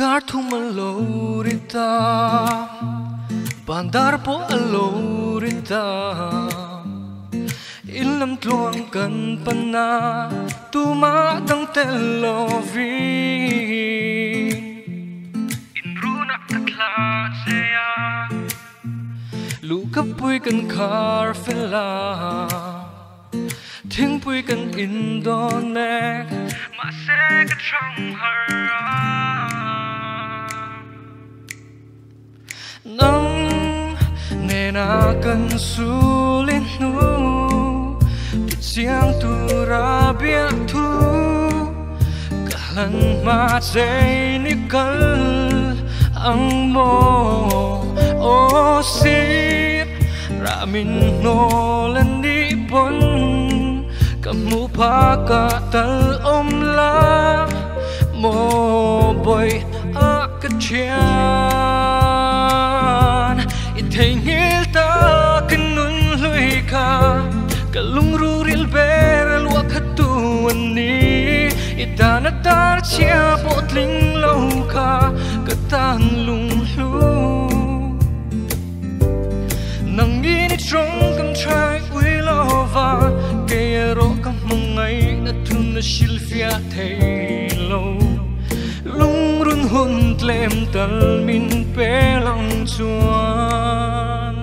Gitar thum alorita bandar po alorita ilam tluang kan pana tumadang telovin inruna katlatsaya lukapui kan karfela thing pui kan indonek mase ka trong hara nang nena kan sulin nu dit siang tu rabia tu kalan ma say ni kal ang mo o sir ramin no lan ni bon kamu pakatal omla mo boy akachian ithengil ta kanun lui ka kalung ruril beral wakatu ani idana tar chia potling lau ka katang lung lu nang ini trong kam trai ui lova kero kam mangai na thun na silvia thei lo lung run hun tlem tal min pelang chuan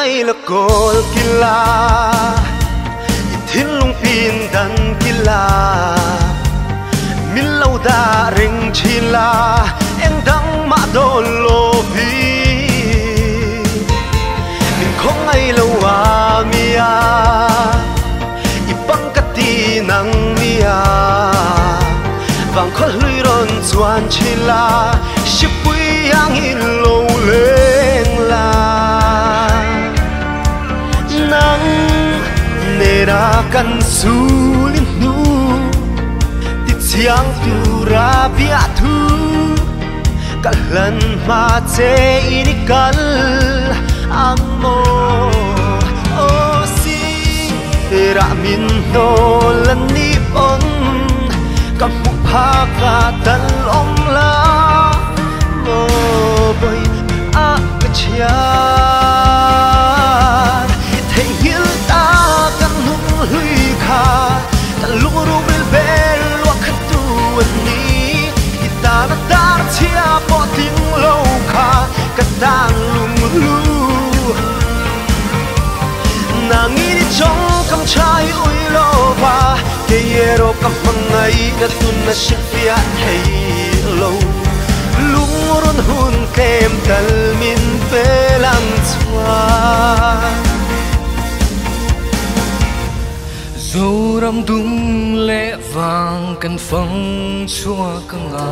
mây là cột kila thiên lung pin dan kila min lâu da ring chila em đắng mã đô lô vi mình không ai lâu à mia ibang kati nang mia vàng khó lưỡi ron chuan chila ship quy ang in lâu lên la nang nera kan sulin nu ti chiang tu rabia tu kalan ma che ini kal ang mo o si ra min no lan ni on kamu phaka tal om la mo boy a kachia tang lung lu nang ini trong kam chai ui lo ba ke yero kam mangai na tun na silvia hey lo lung ron hun kem tal min pelang chwa zoram dung le vang kan phang chua kanga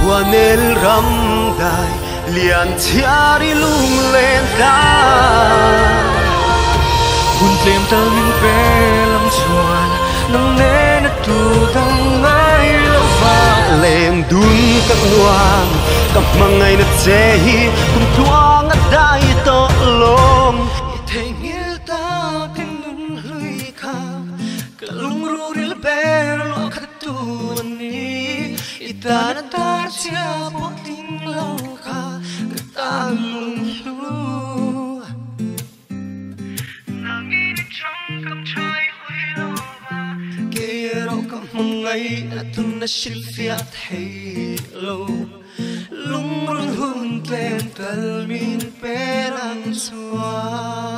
Buanel ramdai lian tiari lung lenta hun tlem tal min pelang chuan nang ne na tu dang ngai lo va leng dun kan nuang kam mangai na chehi kum tuang a dai to long ithengil ta kan nun hlui kha kalung ruril perlo khatu ani idana tar chia poting lau kha katang lung lu nangini trong kam chai hui lo va kero kam mangai atun na silvia thei lo lung run hun tlem tal min perang chua